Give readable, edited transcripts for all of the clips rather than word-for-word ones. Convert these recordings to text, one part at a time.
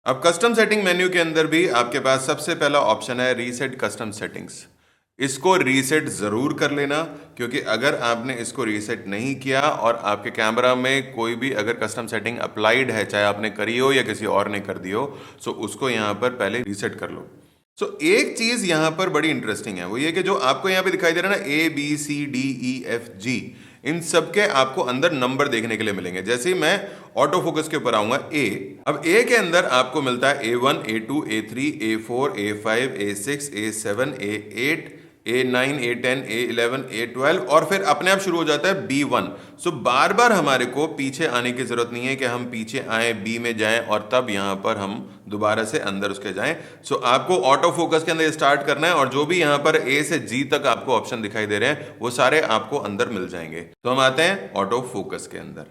अब custom setting menu के अंदर भी आपके पास सबसे पहला ऑप्शन है रीसेट कस्टम सेटिंग्स। इसको रीसेट जरूर कर लेना, क्योंकि अगर आपने इसको रीसेट नहीं किया और आपके कैमरा में कोई भी अगर कस्टम सेटिंग अप्लाइड है, चाहे आपने करी हो या किसी और ने कर दी हो, सो उसको यहां पर पहले रीसेट कर लो। एक चीज यहां पर बड़ी इंटरेस्टिंग है, वो ये कि जो आपको यहां पे दिखाई दे रहा है ना, ABCDEFG, इन सब के आपको अंदर नंबर देखने के लिए मिलेंगे। जैसे ही मैं ऑटो फोकस के ऊपर आऊंगा अब ए के अंदर आपको मिलता है A1, A2, A3, A4, A5, A6, A7, A8, A9, A10, A11, A12 और फिर अपने आप शुरू हो जाता है B1। बार बार हमारे को पीछे आने की जरूरत नहीं है कि हम पीछे आए, B में जाएं और तब यहां पर हम दोबारा से अंदर उसके जाएं। आपको ऑटो फोकस के अंदर स्टार्ट करना है और जो भी यहां पर A से G तक आपको ऑप्शन दिखाई दे रहे हैं वो सारे आपको अंदर मिल जाएंगे। तो हम आते हैं ऑटो फोकस के अंदर।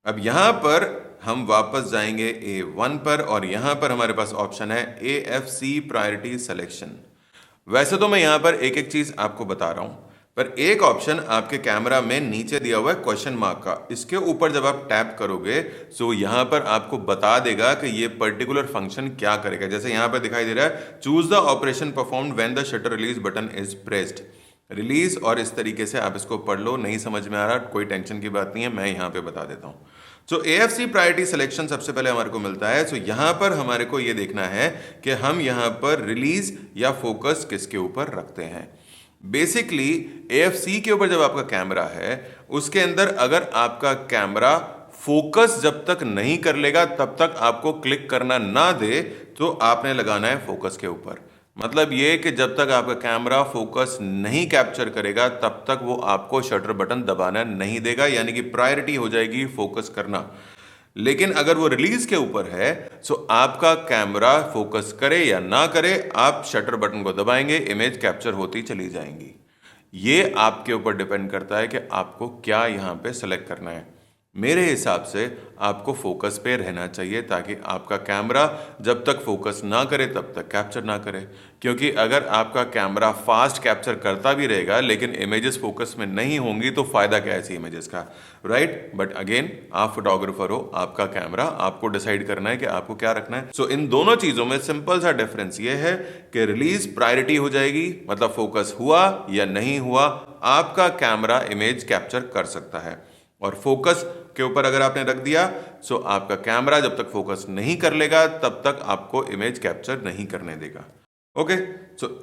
अब यहां पर हम वापस जाएंगे A1 पर और यहां पर हमारे पास ऑप्शन है AFC प्रायोरिटी सिलेक्शन। वैसे तो मैं यहां पर एक एक चीज आपको बता रहा हूं, पर एक ऑप्शन आपके कैमरा में नीचे दिया हुआ है क्वेश्चन मार्क का। इसके ऊपर जब आप टैप करोगे तो यहां पर आपको बता देगा कि ये पर्टिकुलर फंक्शन क्या करेगा। जैसे यहां पर दिखाई दे रहा है, choose the operation performed when the shutter release button is pressed. Release, और इस तरीके से आप इसको पढ़ लो। नहीं समझ में आ रहा, कोई टेंशन की बात नहीं है, मैं यहां पे बता देता हूं। AFC प्रायोरिटी सिलेक्शन सबसे पहले हमारे को मिलता है। यहां पर हमारे को यह देखना है कि हम यहां पर रिलीज या फोकस किसके ऊपर रखते हैं। बेसिकली AFC के ऊपर जब आपका कैमरा है, उसके अंदर अगर आपका कैमरा फोकस जब तक नहीं कर लेगा तब तक आपको क्लिक करना ना दे, तो आपने लगाना है फोकस के ऊपर। मतलब ये कि जब तक आपका कैमरा फोकस नहीं कैप्चर करेगा तब तक वो आपको शटर बटन दबाना नहीं देगा, यानी कि प्रायोरिटी हो जाएगी फोकस करना। लेकिन अगर वो रिलीज के ऊपर है, आपका कैमरा फोकस करे या ना करे, आप शटर बटन को दबाएंगे, इमेज कैप्चर होती चली जाएंगी। ये आपके ऊपर डिपेंड करता है कि आपको क्या यहां पे सेलेक्ट करना है। मेरे हिसाब से आपको फोकस पे रहना चाहिए, ताकि आपका कैमरा जब तक फोकस ना करे तब तक कैप्चर ना करे। क्योंकि अगर आपका कैमरा फास्ट कैप्चर करता भी रहेगा लेकिन इमेजेस फोकस में नहीं होंगी, तो फायदा क्या है ऐसी इमेजेस का, राइट? बट अगेन, आप फोटोग्राफर हो, आपका कैमरा, आपको डिसाइड करना है कि आपको क्या रखना है। इन दोनों चीजों में सिंपल सा डिफरेंस ये है कि रिलीज प्रायोरिटी हो जाएगी, मतलब फोकस हुआ या नहीं हुआ, आपका कैमरा इमेज कैप्चर कर सकता है। और फोकस के ऊपर अगर आपने रख दिया, आपका कैमरा जब तक फोकस नहीं कर लेगा तब तक आपको इमेज कैप्चर नहीं करने देगा। ओके,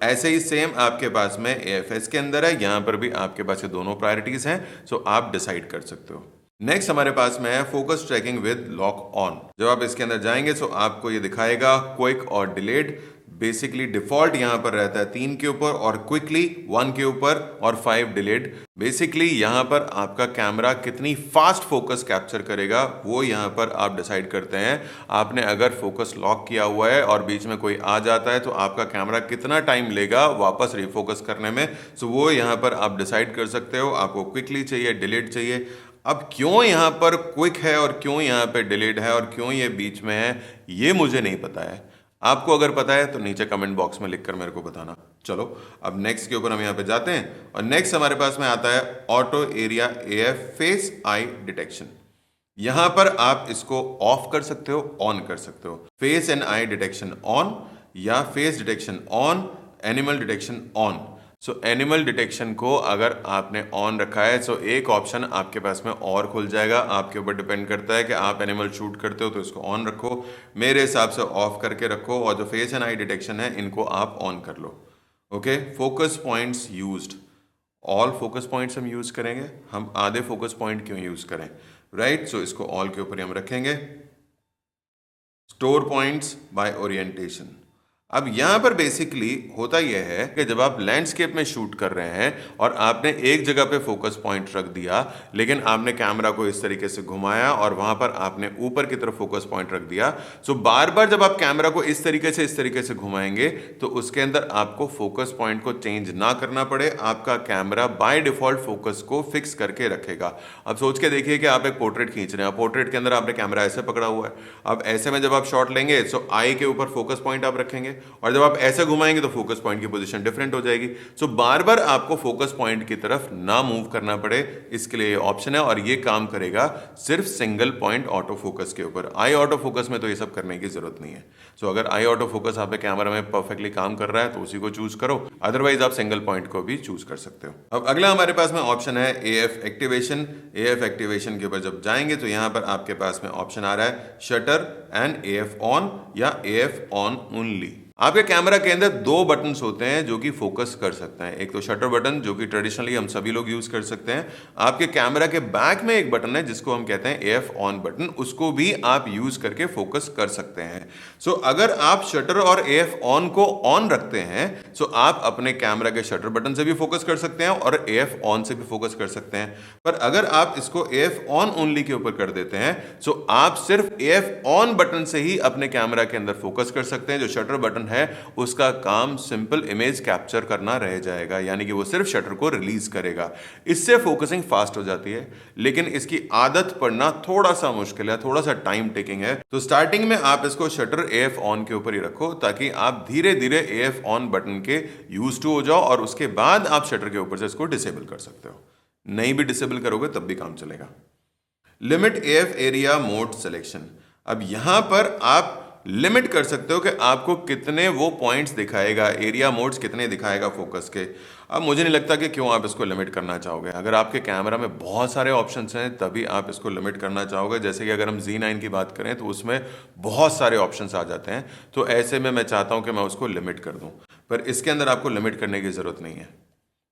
ऐसे ही सेम आपके पास में AFS के अंदर है, यहां पर भी आपके पास ये दोनों प्रायोरिटीज हैं। आप डिसाइड कर सकते हो। नेक्स्ट हमारे पास में है focus tracking with lock on. जब आप इसके अंदर जाएंगे आपको ये दिखाएगा क्विक और डिलेड। बेसिकली डिफॉल्ट यहां पर रहता है 3 के ऊपर, और क्विकली 1 के ऊपर, और 5 डिलेड। बेसिकली यहां पर आपका कैमरा कितनी फास्ट फोकस कैप्चर करेगा वो यहां पर आप डिसाइड करते हैं। आपने अगर फोकस लॉक किया हुआ है और बीच में कोई आ जाता है तो आपका कैमरा कितना टाइम लेगा वापस रिफोकस करने में, वो यहां पर आप डिसाइड कर सकते हो। आपको क्विकली चाहिए, डिलेड चाहिए। अब क्यों यहां पर क्विक है और क्यों यहां पे डिलेड है और क्यों ये बीच में है, ये मुझे नहीं पता है। आपको अगर पता है तो नीचे कमेंट बॉक्स में लिखकर मेरे को बताना। चलो, अब नेक्स्ट के ऊपर हम यहां पे जाते हैं, और नेक्स्ट हमारे पास में आता है auto area AF face I detection. यहां पर आप इसको ऑफ कर सकते हो, ऑन कर सकते हो। Face and eye detection on, या face detection on, animal detection on. Animal detection को अगर आपने ऑन रखा है एक ऑप्शन आपके पास में और खुल जाएगा। आपके ऊपर डिपेंड करता है कि आप एनिमल शूट करते हो तो इसको ऑन रखो, मेरे हिसाब से ऑफ करके रखो, और जो फेस एंड आई डिटेक्शन है इनको आप ऑन कर लो। Okay, focus points used, all focus points हम यूज करेंगे। हम आधे फोकस पॉइंट क्यों यूज करें, राइट? इसको ऑल के ऊपर हम रखेंगे। Store points by orientation. अब यहां पर बेसिकली होता यह है कि जब आप लैंडस्केप में शूट कर रहे हैं और आपने एक जगह पे फोकस पॉइंट रख दिया, लेकिन आपने कैमरा को इस तरीके से घुमाया और वहां पर आपने ऊपर की तरफ फोकस पॉइंट रख दिया, बार बार जब आप कैमरा को इस तरीके से घुमाएंगे तो उसके अंदर आपको फोकस पॉइंट को चेंज ना करना पड़े। आपका कैमरा बाय डिफॉल्ट फोकस को फिक्स करके रखेगा। अब सोच के देखिए कि आप एक पोर्ट्रेट खींच रहे हैं, पोर्ट्रेट के अंदर आपने कैमरा ऐसे पकड़ा हुआ है। अब ऐसे में जब आप शॉट लेंगे आई के ऊपर फोकस पॉइंट आप रखेंगे, और जब आप ऐसा घुमाएंगे तो फोकस पॉइंट की पोजीशन डिफरेंट हो जाएगी। सो बार बार आपको फोकस पॉइंट की तरफ ना मूव करना पड़े, इसके लिए ऑप्शन है, और ये काम करेगा सिर्फ सिंगल पॉइंट ऑटो फोकस के ऊपर। आई ऑटो फोकस में तो ये सब करने की जरूरत नहीं है। सो अगर आई ऑटो फोकस आपके कैमरा में परफेक्टली काम कर रहा है तो उसी को चूज करो, अदरवाइज आप सिंगल पॉइंट को भी चूज कर सकते हो। अब अगला हमारे पास में ऑप्शन है AF एक्टिवेशन। AF एक्टिवेशन के ऊपर जब जाएंगे तो यहां पर आपके पास में ऑप्शन आ रहा है शटर एंड AF ऑन या AF ऑन ओनली। आपके कैमरा के अंदर दो बटन्स होते हैं जो कि फोकस कर सकते हैं। एक तो शटर बटन जो कि ट्रेडिशनली हम सभी लोग यूज कर सकते हैं। आपके कैमरा के बैक में एक बटन है जिसको हम कहते हैं AF ऑन बटन, उसको भी आप यूज करके फोकस कर सकते हैं। सो अगर आप शटर और AF ऑन को ऑन रखते हैं सो आप अपने कैमरा के शटर बटन से भी फोकस कर सकते हैं और AF ऑन से भी फोकस कर सकते हैं। पर अगर आप इसको AF ऑन ओनली के ऊपर कर देते हैं सो आप सिर्फ AF ऑन बटन से ही अपने कैमरा के अंदर फोकस कर सकते हैं। जो शटर बटन है उसका काम सिंपल इमेज कैप्चर करना रह जाएगा, यानी कि वो सिर्फ शटर को रिलीज करेगा। इससे फोकसिंग फास्ट हो जाती है, लेकिन इसकी आदत पड़ना थोड़ा सा मुश्किल है, थोड़ा सा टाइम टेकिंग है। तो स्टार्टिंग में आप इसको शटर AF ऑन के ऊपर ही रखो ताकि आप धीरे धीरे AF ऑन बटन के यूज टू हो जाओ और उसके बाद आप शटर के ऊपर से इसको डिसेबल कर सकते हो। नहीं भी डिसेबल करोगे तब भी काम चलेगा। Limit AF area mode selection. अब यहां पर आप लिमिट कर सकते हो कि आपको कितने वो पॉइंट्स दिखाएगा, एरिया मोड्स कितने दिखाएगा फोकस के। अब मुझे नहीं लगता कि क्यों आप इसको लिमिट करना चाहोगे। अगर आपके कैमरा में बहुत सारे ऑप्शंस हैं तभी आप इसको लिमिट करना चाहोगे। जैसे कि अगर हम Z9 की बात करें तो उसमें बहुत सारे ऑप्शंस आ जाते हैं, तो ऐसे में मैं चाहता हूं कि मैं उसको लिमिट कर दूं, पर इसके अंदर आपको लिमिट करने की जरूरत नहीं है।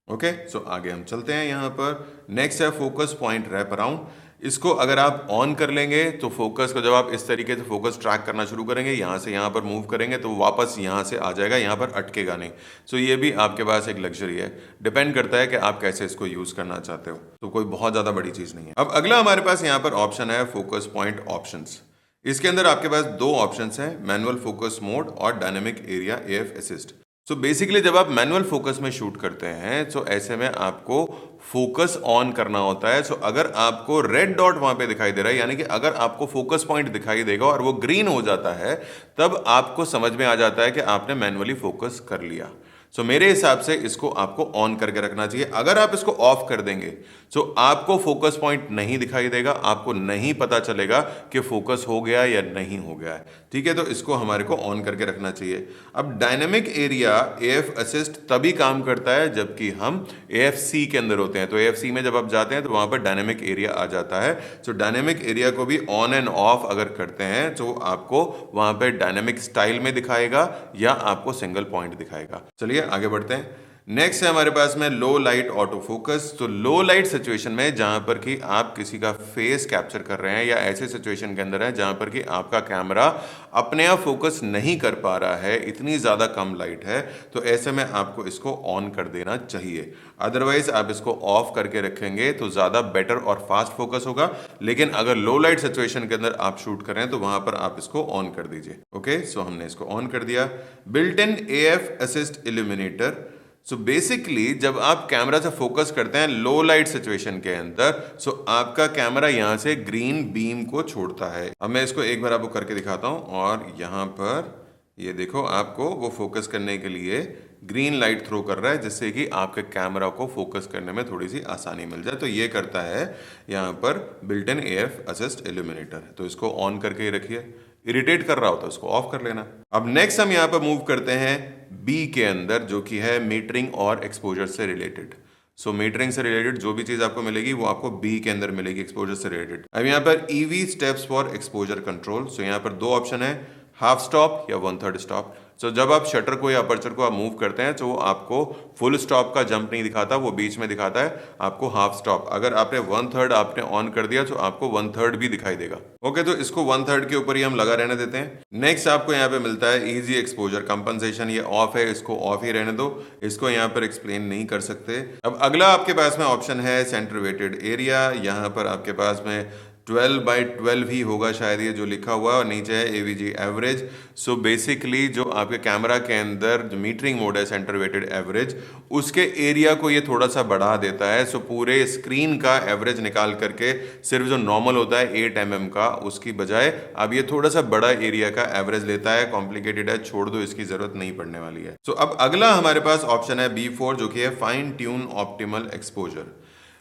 ओके, सो आगे हम चलते हैं। यहां पर नेक्स्ट है फोकस पॉइंट रैप अराउंड। इसको अगर आप ऑन कर लेंगे तो फोकस को जब आप इस तरीके से फोकस ट्रैक करना शुरू करेंगे, यहाँ से यहाँ पर मूव करेंगे तो वापस यहाँ से आ जाएगा, यहाँ पर अटकेगा नहीं। सो ये भी आपके पास एक लग्जरी है, डिपेंड करता है कि आप कैसे इसको यूज करना चाहते हो। तो कोई बहुत ज्यादा बड़ी चीज नहीं है। अब अगला हमारे पास यहाँ पर ऑप्शन है फोकस पॉइंट ऑप्शंस। इसके अंदर आपके पास दो ऑप्शंस हैं, मैनुअल फोकस मोड और dynamic area AF assist. So basically जब आप मैनुअल फोकस में शूट करते हैं तो ऐसे में आपको फोकस ऑन करना होता है। सो अगर आपको रेड डॉट वहां पे दिखाई दे रहा है, यानी कि अगर आपको फोकस पॉइंट दिखाई देगा और वो ग्रीन हो जाता है, तब आपको समझ में आ जाता है कि आपने मैनुअली फोकस कर लिया। सो मेरे हिसाब से इसको आपको ऑन करके रखना चाहिए। अगर आप इसको ऑफ कर देंगे तो आपको फोकस पॉइंट नहीं दिखाई देगा, आपको नहीं पता चलेगा कि फोकस हो गया या नहीं हो गया है। ठीक है, तो इसको हमारे को ऑन करके रखना चाहिए। अब डायनेमिक एरिया AF असिस्ट तभी काम करता है जबकि हम AFC के अंदर होते हैं। तो AFC में जब आप जाते हैं तो वहां पर डायनेमिक एरिया आ जाता है। सो डायनेमिक एरिया को भी ऑन एंड ऑफ अगर करते हैं तो आपको वहां पर डायनेमिक स्टाइल में दिखाएगा या आपको सिंगल पॉइंट दिखाएगा। चलिए आगे बढ़ते हैं। नेक्स्ट है हमारे पास में लो लाइट ऑटो फोकस। तो लो लाइट सिचुएशन में जहां पर कि आप किसी का फेस कैप्चर कर रहे हैं या ऐसे सिचुएशन के अंदर है जहां पर कि आपका कैमरा अपने आप फोकस नहीं कर पा रहा है, इतनी ज्यादा कम लाइट है, तो ऐसे में आपको इसको ऑन कर देना चाहिए। अदरवाइज आप इसको ऑफ करके रखेंगे तो ज्यादा बेटर और फास्ट फोकस होगा। लेकिन अगर लो लाइट सिचुएशन के अंदर आप शूट कर रहे हैं तो वहां पर आप इसको ऑन कर दीजिए। ओके, सो हमने इसको ऑन कर दिया। Built in AF assist illuminator. So basically जब आप कैमरा से फोकस करते हैं लो लाइट सिचुएशन के अंदर, सो आपका कैमरा यहां से ग्रीन बीम को छोड़ता है। अब मैं इसको एक बार आपको करके दिखाता हूं और यहां पर ये देखो, आपको वो फोकस करने के लिए ग्रीन लाइट थ्रो कर रहा है जिससे कि आपके कैमरा को फोकस करने में थोड़ी सी आसानी मिल जाए। तो ये करता है यहाँ पर built in AF assist illuminator. तो इसको ऑन करके ही रखिए, इरिटेट कर रहा हो तो इसको ऑफ कर लेना। अब नेक्स्ट हम यहाँ पर मूव करते हैं B के अंदर, जो कि है मीटरिंग और एक्सपोजर से रिलेटेड। सो मीटरिंग से रिलेटेड जो भी चीज आपको मिलेगी वो आपको B के अंदर मिलेगी, एक्सपोजर से रिलेटेड। अब यहाँ पर EV steps for exposure control. So यहाँ पर दो ऑप्शन है, हाफ स्टॉप या 1/3 स्टॉप। सो जब आप शटर को या अपर्चर को आप मूव करते हैं तो वो आपको फुल स्टॉप का जंप नहीं दिखाता, वो बीच में दिखाता है आपको हाफ स्टॉप। अगर आपने 1/3 आपने ऑन कर दिया तो आपको 1/3 भी दिखाई देगा। ओके, तो इसको 1/3 के ऊपर ही हम लगा रहने देते हैं। नेक्स्ट आपको यहाँ पे मिलता है इजी एक्सपोजर कंपनसेशन। ये ऑफ है, इसको ऑफ ही रहने दो, इसको यहाँ पर एक्सप्लेन नहीं कर सकते। अब अगला आपके पास में ऑप्शन है सेंटर वेटेड एरिया। यहाँ पर आपके पास में 12/12 ही होगा शायद ये जो लिखा हुआ है, और नीचे है AVG एवरेज। सो बेसिकली जो आपके कैमरा के अंदर जो मीटरिंग मोड है सेंटर वेटेड एवरेज, उसके एरिया को ये थोड़ा सा बढ़ा देता है। सो पूरे स्क्रीन का एवरेज निकाल करके सिर्फ जो नॉर्मल होता है 8 mm का, उसकी बजाय अब ये थोड़ा सा बड़ा एरिया का एवरेज लेता है। कॉम्प्लिकेटेड है, छोड़ दो, इसकी जरूरत नहीं पड़ने वाली है। सो अब अगला हमारे पास ऑप्शन है B4 जो कि है fine tune optimal exposure.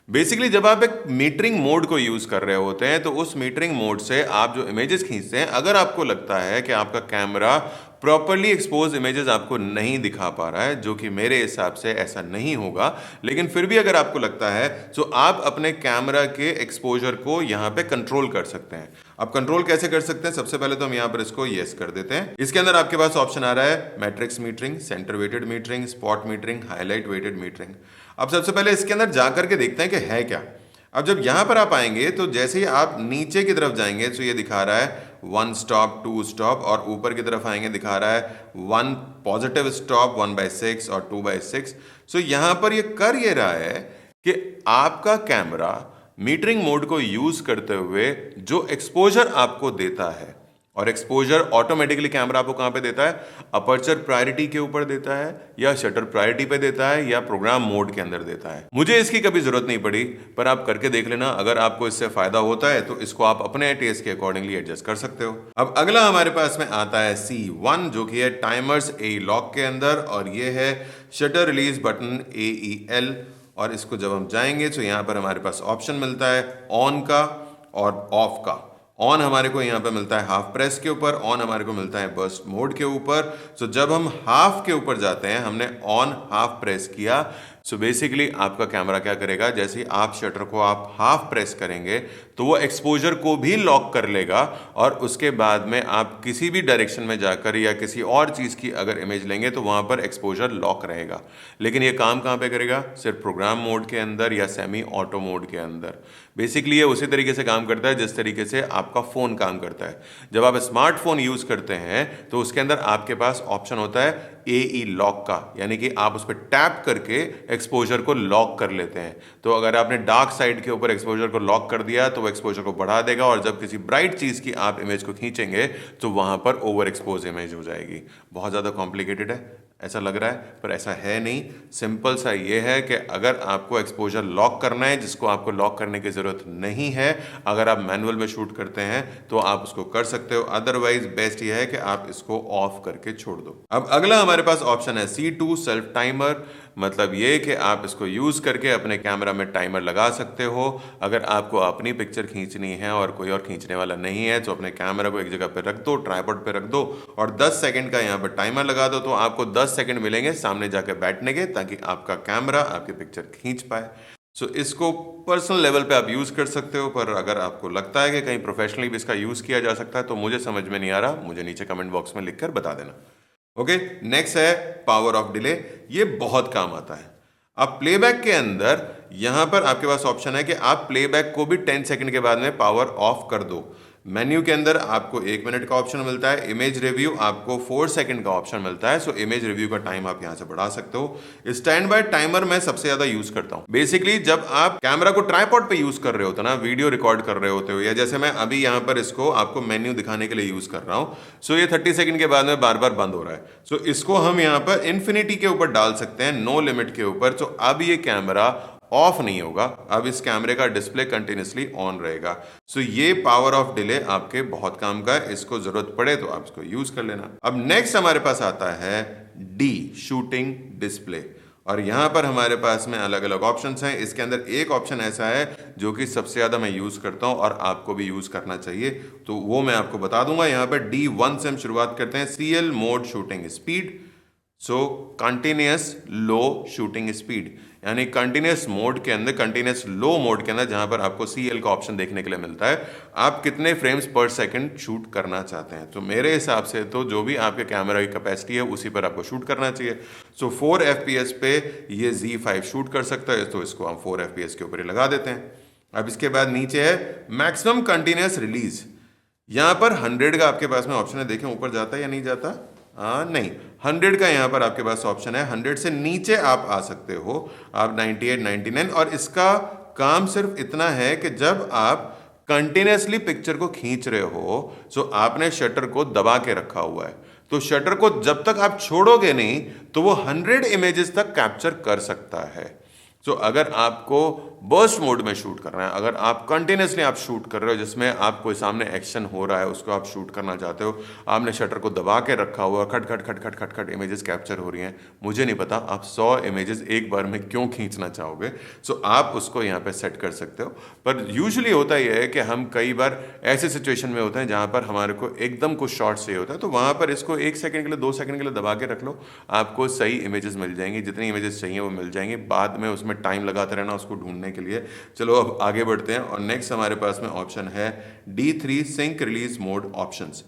Basically जब आप एक मीटरिंग मोड को यूज कर रहे होते हैं तो उस मीटरिंग मोड से आप जो इमेजेस खींचते हैं, अगर आपको लगता है कि आपका कैमरा प्रॉपरली एक्सपोज इमेजेस आपको नहीं दिखा पा रहा है, जो कि मेरे हिसाब से ऐसा नहीं होगा, लेकिन फिर भी अगर आपको लगता है तो आप अपने कैमरा के एक्सपोजर को यहाँ पे कंट्रोल कर सकते हैं। अब कंट्रोल कैसे कर सकते हैं? सबसे पहले तो हम यहाँ पर इसको यस कर देते हैं। इसके अंदर आपके पास ऑप्शन आ रहा है matrix metering, centre weighted metering, spot metering, highlight weighted metering. अब सबसे पहले इसके अंदर जाकर के देखते हैं कि है क्या। अब जब यहां पर आप आएंगे तो जैसे ही आप नीचे की तरफ जाएंगे तो ये दिखा रहा है 1 स्टॉप 2 स्टॉप, और ऊपर की तरफ आएंगे दिखा रहा है 1 पॉजिटिव स्टॉप 1/6 और 2/6। सो यहां पर ये कर ये रहा है कि आपका कैमरा मीटरिंग मोड को यूज करते हुए जो एक्सपोजर आपको देता है, और एक्सपोजर ऑटोमेटिकली कैमरा आपको कहां पे देता है? अपर्चर प्रायोरिटी के ऊपर देता है, या शटर प्रायोरिटी पे देता है, या प्रोग्राम मोड के अंदर देता है। मुझे इसकी कभी जरूरत नहीं पड़ी, पर आप करके देख लेना। अगर आपको इससे फायदा होता है तो इसको आप अपने टेस्ट के अकॉर्डिंगली एडजस्ट कर सकते हो। अब अगला हमारे पास में आता है C1 जो कि है टाइमर्स ए लॉक के अंदर, और ये है शटर रिलीज बटन AEL। और इसको जब हम जाएंगे तो यहां पर हमारे पास ऑप्शन मिलता है ऑन का और ऑफ का। ऑन हमारे को यहाँ पे मिलता है हाफ प्रेस के ऊपर, ऑन हमारे को मिलता है बर्स्ट मोड के ऊपर। सो जब हम हाफ के ऊपर जाते हैं, हमने ऑन हाफ प्रेस किया, सो बेसिकली आपका कैमरा क्या करेगा, जैसे ही आप शटर को आप हाफ प्रेस करेंगे तो वो एक्सपोजर को भी लॉक कर लेगा, और उसके बाद में आप किसी भी डायरेक्शन में जाकर या किसी और चीज़ की अगर इमेज लेंगे तो वहाँ पर एक्सपोजर लॉक रहेगा। लेकिन ये काम कहाँ पे करेगा? सिर्फ प्रोग्राम मोड के अंदर या सेमी ऑटो मोड के अंदर। बेसिकली ये उसी तरीके से काम करता है जिस तरीके से आपका फ़ोन काम करता है। जब आप स्मार्टफोन यूज़ करते हैं तो उसके अंदर आपके पास ऑप्शन होता है AE लॉक का, यानी कि आप उस पर टैप करके एक्सपोजर को लॉक कर लेते हैं। तो अगर आपने डार्क साइड के ऊपर एक्सपोजर को लॉक कर दिया तो वो एक्सपोजर को बढ़ा देगा, और जब किसी ब्राइट चीज़ की आप इमेज को खींचेंगे तो वहाँ पर ओवर एक्सपोज इमेज हो जाएगी। बहुत ज़्यादा कॉम्प्लिकेटेड है ऐसा लग रहा है, पर ऐसा है नहीं। सिंपल सा ये है कि अगर आपको एक्सपोजर लॉक करना है, जिसको आपको लॉक करने की ज़रूरत नहीं है, अगर आप मैनुअल में शूट करते हैं तो आप उसको कर सकते हो। अदरवाइज बेस्ट ये है कि आप इसको ऑफ करके छोड़ दो। अब अगला हमारे पास ऑप्शन है C2 सेल्फ टाइमर। मतलब ये कि आप इसको यूज़ करके अपने कैमरा में टाइमर लगा सकते हो। अगर आपको अपनी पिक्चर खींचनी है और कोई और खींचने वाला नहीं है तो अपने कैमरा को एक जगह पे रख दो, ट्राइपॉड पे रख दो, और 10 सेकंड का यहाँ पर टाइमर लगा दो, तो आपको 10 सेकंड मिलेंगे सामने जाकर बैठने के, ताकि आपका कैमरा आपकी पिक्चर खींच पाए। सो इसको पर्सनल लेवल पे आप यूज़ कर सकते हो, पर अगर आपको लगता है कि कहीं प्रोफेशनली भी इसका यूज़ किया जा सकता है तो मुझे समझ में नहीं आ रहा, मुझे नीचे कमेंट बॉक्स में लिखकर बता देना। ओके, नेक्स्ट है पावर ऑफ डिले। ये बहुत काम आता है। अब प्लेबैक के अंदर यहां पर आपके पास ऑप्शन है कि आप प्लेबैक को भी 10 सेकंड के बाद में पावर ऑफ कर दो। मेन्यू के अंदर आपको 1 मिनट का ऑप्शन मिलता है। इमेज रिव्यू आपको 4 सेकंड का ऑप्शन मिलता है। सो इमेज रिव्यू का टाइम आप यहां से बढ़ा सकते हो। स्टैंड बाय टाइमर मैं सबसे ज्यादा यूज करता हूं। बेसिकली जब आप कैमरा को ट्राइपॉड पे यूज कर रहे होते ना, वीडियो रिकॉर्ड कर रहे होते हो, या जैसे मैं अभी यहां पर इसको आपको मेन्यू दिखाने के लिए यूज कर रहा हूं, सो ये 30 सेकंड के बाद में बार बार बंद हो रहा है। सो इसको हम यहां पर इन्फिनिटी के ऊपर डाल सकते हैं, नो लिमिट के ऊपर। तो अब ये कैमरा ऑफ नहीं होगा, अब इस कैमरे का डिस्प्ले कंटिन्यूसली ऑन रहेगा। सो ये पावर ऑफ डिले आपके बहुत काम का है, इसको जरूरत पड़े तो आप इसको यूज कर लेना। अब नेक्स्ट हमारे पास आता है डी शूटिंग डिस्प्ले, और यहां पर हमारे पास में अलग अलग ऑप्शंस हैं। इसके अंदर एक ऑप्शन ऐसा है जो कि सबसे ज्यादा मैं यूज करता हूं और आपको भी यूज करना चाहिए, तो वो मैं आपको बता दूंगा। यहां पर D1 से हम शुरुआत करते हैं, CL मोड शूटिंग स्पीड। सो कंटिन्यूस लो शूटिंग स्पीड, यानी कंटिन्यूस मोड के अंदर, कंटिन्यूस लो मोड के अंदर जहां पर आपको CL का ऑप्शन देखने के लिए मिलता है, आप कितने फ्रेम्स पर सेकंड शूट करना चाहते हैं। तो मेरे हिसाब से तो जो भी आपके कैमरा की कैपेसिटी है उसी पर आपको शूट करना चाहिए। सो 4 FPS पे ये Z5 शूट कर सकता है, तो इसको हम 4 FPS के ऊपर ही लगा देते हैं। अब इसके बाद नीचे है मैक्सिमम कंटिन्यूस रिलीज। यहां पर 100 का आपके पास में ऑप्शन है, देखें ऊपर जाता है या नहीं जाता। नहीं, 100 का यहाँ पर आपके पास ऑप्शन है। 100 से नीचे आप आ सकते हो, आप 98, 99, और इसका काम सिर्फ इतना है कि जब आप कंटिन्यूसली पिक्चर को खींच रहे हो, सो आपने शटर को दबा के रखा हुआ है, तो शटर को जब तक आप छोड़ोगे नहीं तो वो 100 इमेजेस तक कैप्चर कर सकता है। सो अगर आपको बर्स्ट मोड में शूट करना है, अगर आप कंटिन्यूसली आप शूट कर रहे हो जिसमें आप कोई सामने एक्शन हो रहा है उसको आप शूट करना चाहते हो, आपने शटर को दबा के रखा हुआ, खट खट खट खट खट खट इमेजेस कैप्चर हो रही हैं, मुझे नहीं पता आप 100 इमेजेस एक बार में क्यों खींचना चाहोगे। सो आप उसको यहाँ पे सेट कर सकते हो। पर यूजुअली होता यह है कि हम कई बार ऐसे सिचुएशन में होते हैं जहाँ पर हमारे को एकदम कुछ शॉट चाहिए होता है, तो वहाँ पर इसको 1 सेकंड के लिए 2 सेकंड के लिए दबा के रख लो, आपको सही इमेजेस मिल जाएंगी, जितनी इमेजेस चाहिए वो मिल जाएंगी। बाद में उसमें टाइम लगाते रहना उसको ढूंढने के लिए। चलो अब आगे बढ़ते हैं और नेक्स्ट हमारे पास में ऑप्शन है D3 sync release mode options.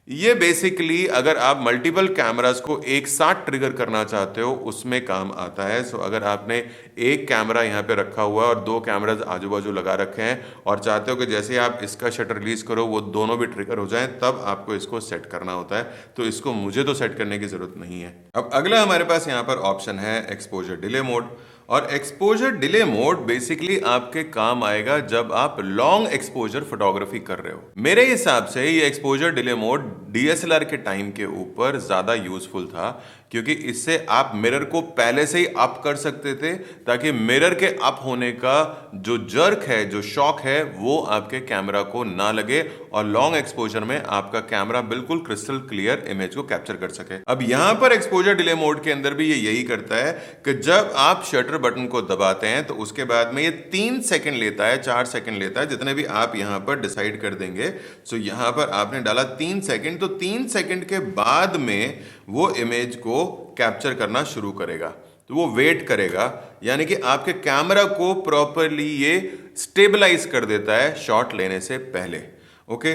ये बेसिकली अगर आप मल्टीपल कैमरास को एक साथ ट्रिगर करना चाहते हो उसमें काम आता है। सो अगर आपने एक कैमरा यहाँ पे रखा हुआ है और 2 कैमरास आजू बाजू लगा रखे हैं और चाहते हो कि जैसे ही आप इसका शटर रिलीज करो वो दोनों भी ट्रिगर हो जाएं, तब आपको इसको सेट करना होता है। तो इसको मुझे तो सेट करने की जरूरत नहीं है। अब अगला हमारे पास यहाँ पर ऑप्शन है एक्सपोजर डिले मोड। और एक्सपोजर डिले मोड बेसिकली आपके काम आएगा जब आप लॉन्ग एक्सपोजर फोटोग्राफी कर रहे हो। मेरे हिसाब से ये एक्सपोजर डिले मोड डीएसएलआर के टाइम के ऊपर ज्यादा यूजफुल था, क्योंकि इससे आप मिरर को पहले से ही अप कर सकते थे ताकि मिरर के अप होने का जो जर्क है, जो शॉक है, वो आपके कैमरा को ना लगे और लॉन्ग एक्सपोजर में आपका कैमरा बिल्कुल क्रिस्टल क्लियर इमेज को कैप्चर कर सके। अब यहां पर एक्सपोजर डिले मोड के अंदर भी ये यही करता है कि जब आप शटर बटन को दबाते हैं तो उसके बाद में ये 3 सेकंड लेता है, 4 सेकंड लेता है, जितने भी आप यहां पर डिसाइड कर देंगे। सो यहां पर आपने डाला 3 सेकंड, तो 3 सेकंड के बाद में वो इमेज को कैप्चर करना शुरू करेगा, तो वो वेट करेगा, यानी कि आपके कैमरा को प्रॉपरली ये स्टेबलाइज कर देता है शॉट लेने से पहले। ओके,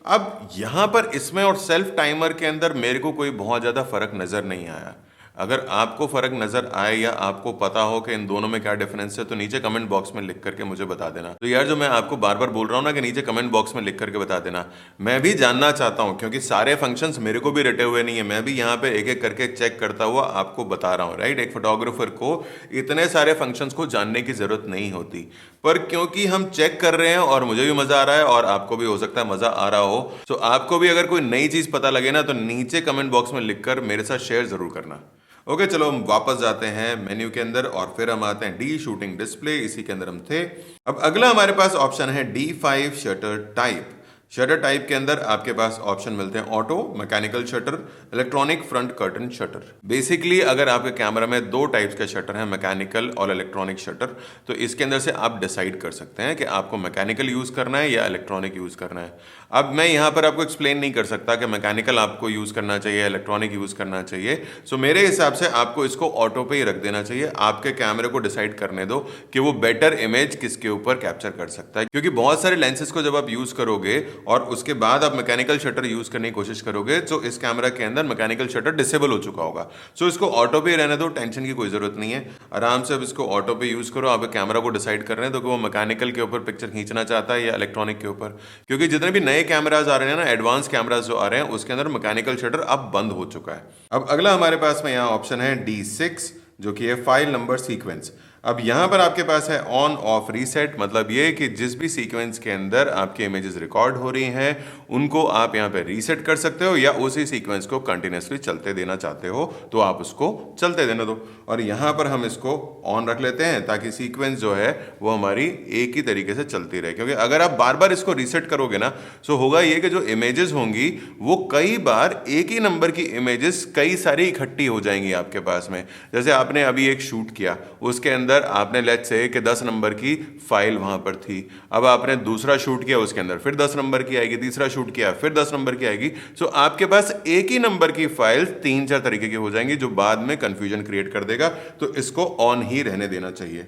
अब यहां पर इसमें और सेल्फ टाइमर के अंदर मेरे को कोई बहुत ज्यादा फर्क नजर नहीं आया। अगर आपको फर्क नजर आए या आपको पता हो कि इन दोनों में क्या डिफरेंस है तो नीचे कमेंट बॉक्स में लिख करके मुझे बता देना। तो यार जो मैं आपको बार बार बोल रहा हूं ना कि नीचे कमेंट बॉक्स में लिख करके बता देना, मैं भी जानना चाहता हूं, क्योंकि सारे फंक्शंस मेरे को भी रटे हुए नहीं है। मैं भी यहाँ पे एक एक करके चेक करता हुआ आपको बता रहा हूँ, राइट। एक फोटोग्राफर को इतने सारे फंक्शंस को जानने की जरूरत नहीं होती, पर क्योंकि हम चेक कर रहे हैं और मुझे भी मजा आ रहा है और आपको भी हो सकता है मजा आ रहा हो, तो आपको भी अगर कोई नई चीज पता लगे ना तो नीचे कमेंट बॉक्स में लिखकर मेरे साथ शेयर जरूर करना। ओके, चलो हम वापस जाते हैं मेन्यू के अंदर और फिर हम आते हैं डी शूटिंग डिस्प्ले, इसी के अंदर हम थे। अब अगला हमारे पास ऑप्शन है D5 shutter type. Shutter type के अंदर आपके पास ऑप्शन मिलते हैं auto, mechanical shutter, electronic front curtain shutter. Basically अगर आपके कैमरा में 2 टाइप्स के शटर हैं, मैकेनिकल और इलेक्ट्रॉनिक शटर, तो इसके अंदर से आप डिसाइड कर सकते हैं कि आपको मैकेनिकल यूज करना है या इलेक्ट्रॉनिक यूज करना है। अब मैं यहाँ पर आपको एक्सप्लेन नहीं कर सकता कि मैकेनिकल आपको यूज करना चाहिए, इलेक्ट्रॉनिक यूज करना चाहिए। सो मेरे हिसाब से आपको इसको ऑटो पे ही रख देना चाहिए। आपके कैमरे को डिसाइड करने दो कि वो बेटर इमेज किसके ऊपर कैप्चर कर सकता है, क्योंकि बहुत सारे लेंसेज को जब आप यूज करोगे और उसके बाद आप मैकेनिकल शटर यूज करने की कोशिश करोगे तो इस कैमरा के अंदर मैकेनिकल शटर डिसेबल हो चुका होगा। सो इसको ऑटो पे रहने दो, टेंशन की कोई जरूरत नहीं है। आराम से अब इसको ऑटो पे यूज करो। आप कैमरा को डिसाइड कर रहे हैं तो कि वो मैकेनिकल के ऊपर पिक्चर खींचना चाहता है या इलेक्ट्रॉनिक के ऊपर, क्योंकि जितने भी नए कैमराज आ रहे हैं ना, एडवांस कैमराज जो आ रहे हैं, उसके अंदर मैकेनिकल शटर अब बंद हो चुका है। अब अगला हमारे पास में यहाँ ऑप्शन है D6, जो कि है फाइल नंबर सीक्वेंस। अब यहां पर आपके पास है ऑन ऑफ रीसेट, मतलब ये कि जिस भी सीक्वेंस के अंदर आपकी इमेजेस रिकॉर्ड हो रही हैं उनको आप यहां पे रीसेट कर सकते हो, या उसी सीक्वेंस को कंटिन्यूसली चलते देना चाहते हो तो आप उसको चलते देने दो। और यहां पर हम इसको ऑन रख लेते हैं ताकि सीक्वेंस जो है वो हमारी एक ही तरीके से चलती रहे, क्योंकि अगर आप बार बार इसको रीसेट करोगे ना तो होगा ये कि जो इमेजेस होंगी वो कई बार एक ही नंबर की इमेजेस कई सारी इकट्ठी हो जाएंगी आपके पास में। जैसे आपने अभी एक शूट किया, उसके अंदर आपने लेट्स से कि 10 नंबर की फाइल वहां पर थी। अब आपने दूसरा शूट किया, उसके अंदर फिर 10 नंबर की आएगी, तीसरा शूट किया फिर 10 नंबर की आएगी। सो आपके पास एक ही नंबर की फाइल 3-4 तरीके की हो जाएंगी, जो बाद में कंफ्यूजन क्रिएट कर देगा। तो इसको ऑन ही रहने देना चाहिए।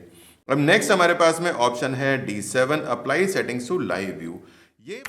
अब नेक्स्ट हमारे पास में ऑप्शन है D7 apply settings to live view. ये